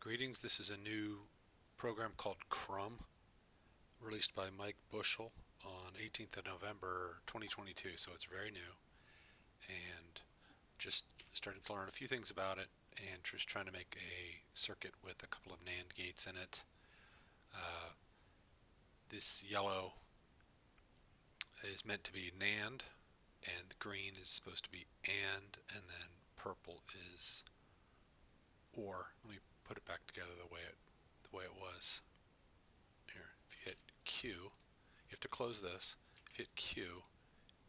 Greetings, this is a new program called CRUMB, released by Mike Bushell on 18th of November 2022, so it's very new, and just started to learn a few things about it, and just trying to make a circuit with a couple of NAND gates in it. This yellow is meant to be NAND, and the green is supposed to be and then purple is OR. Let me put it back together the way it was. Here, if you hit Q, you have to close this. If you hit Q,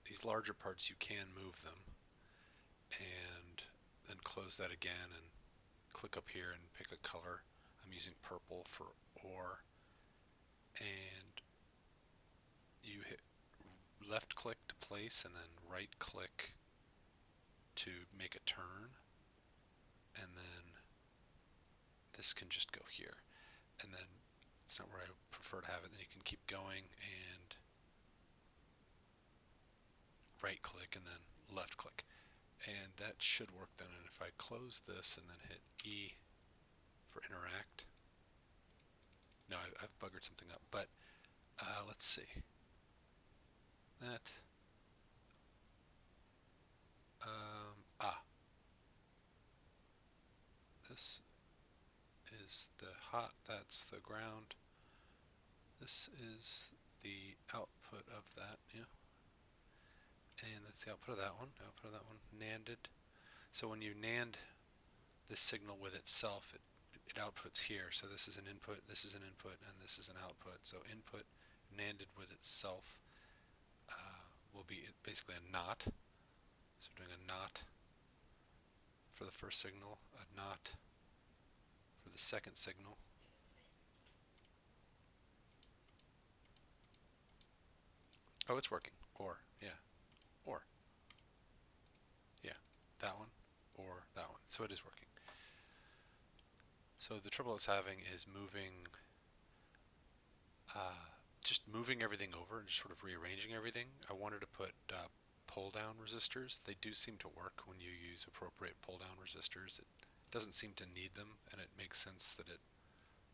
these larger parts you can move them, and then close that again and click up here and pick a color. I'm using purple for OR, and you hit left click to place and then right click to make a turn, and then this can just go here, and then it's not where I prefer to have it. Then you can keep going and right click and then left click, and that should work then. And if I close this and then hit E for interact, no, I've buggered something up, but let's see. That this is the hot, that's the ground, this is the output of that, yeah, and that's the output of that one, NANDed. So when you NAND this signal with itself, it outputs here. So this is an input, this is an input, and this is an output. So input NANDed with itself will be basically a NOT. So we're doing a NOT for the first signal, a NOT for the second signal. Oh, it's working. OR, yeah, OR. Yeah, that one, or that one. So it is working. So the trouble it's having is just moving everything over and just sort of rearranging everything. I wanted to put pull-down resistors. They do seem to work when you use appropriate pull-down resistors. It doesn't seem to need them, and it makes sense that it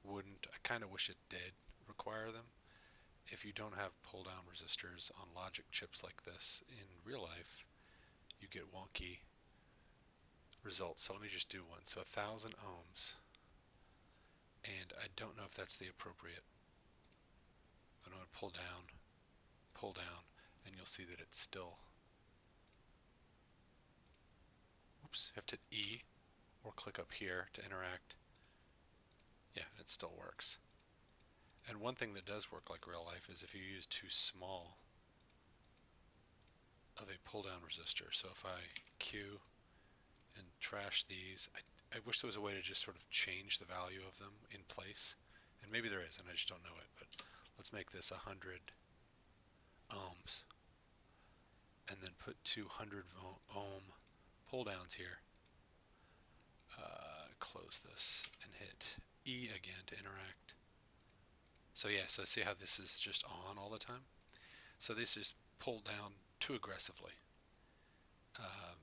wouldn't. I kind of wish it did require them. If you don't have pull-down resistors on logic chips like this in real life, you get wonky results. So let me just do one. So 1,000 ohms, and I don't know if that's the appropriate. I'm going to pull down, and you'll see that it's still, oops, you have to hit E or click up here to interact. Yeah, it still works. And one thing that does work like real life is if you use too small of a pull-down resistor. So if I Q and trash these, I wish there was a way to just sort of change the value of them in place. And maybe there is, and I just don't know it. But let's make this 100 ohms, and then put 200 ohm pull-downs here. Close this and hit E again to interact. So yeah, so see how this is just on all the time? So this is pulled down too aggressively,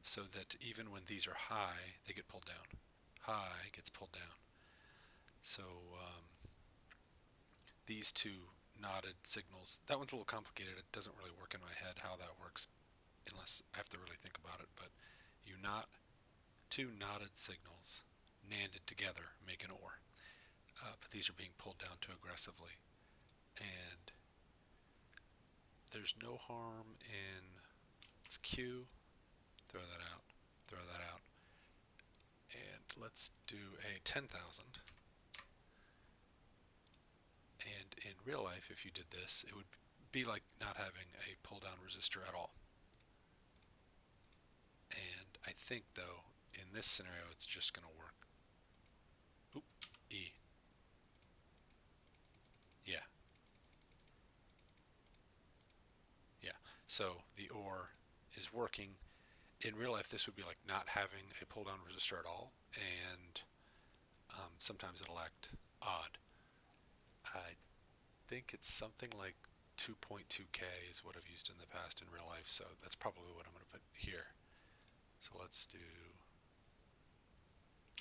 so that even when these are high, they get pulled down. High gets pulled down. So these two knotted signals, that one's a little complicated. It doesn't really work in my head how that works unless I have to really think about it. But you knot two knotted signals NANDed together, make an OR. But these are being pulled down too aggressively. And there's no harm in, let's Q, throw that out. And let's do a 10,000. And in real life, if you did this, it would be like not having a pull-down resistor at all. And I think, though, in this scenario, it's just going to work. Oop, E. Yeah. Yeah. So the OR is working. In real life, this would be like not having a pull-down resistor at all, and sometimes it'll act odd. I think it's something like 2.2K is what I've used in the past in real life, so that's probably what I'm going to put here. So let's do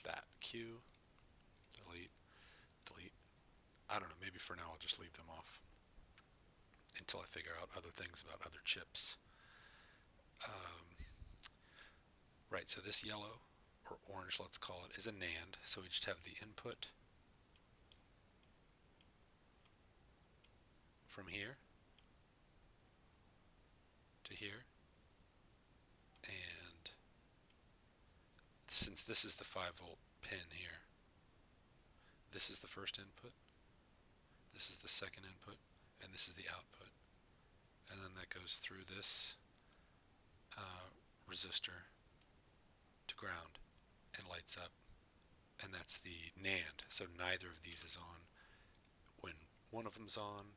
that. Q, delete, delete. I don't know, maybe for now I'll just leave them off until I figure out other things about other chips. Right, so this yellow, or orange let's call it, is a NAND. So we just have the input from here to here. And since this is the 5-volt pin here, this is the first input, this is the second input, and this is the output. And then that goes through this resistor to ground and lights up. And that's the NAND. So neither of these is on. When one of them's on,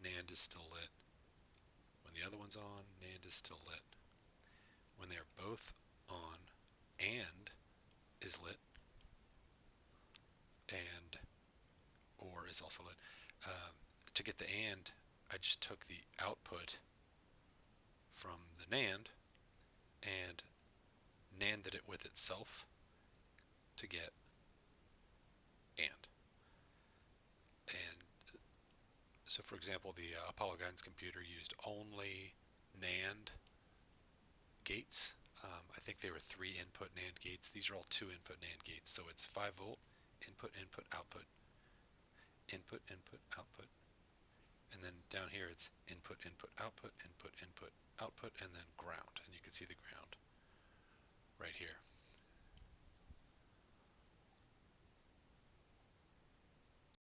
NAND is still lit. When the other one's on, NAND is still lit. When they're both on, AND is lit, and OR is also lit. To get the AND, I just took the output from the NAND and NANDed it with itself to get AND. And so, for example, the Apollo guidance computer used only NAND gates. I think they were 3 input NAND gates. These are all 2 input NAND gates. So it's 5 volt, input, input, output, input, input, output. And then down here it's input, input, output, input, input, output, and then ground. And you can see the ground right here.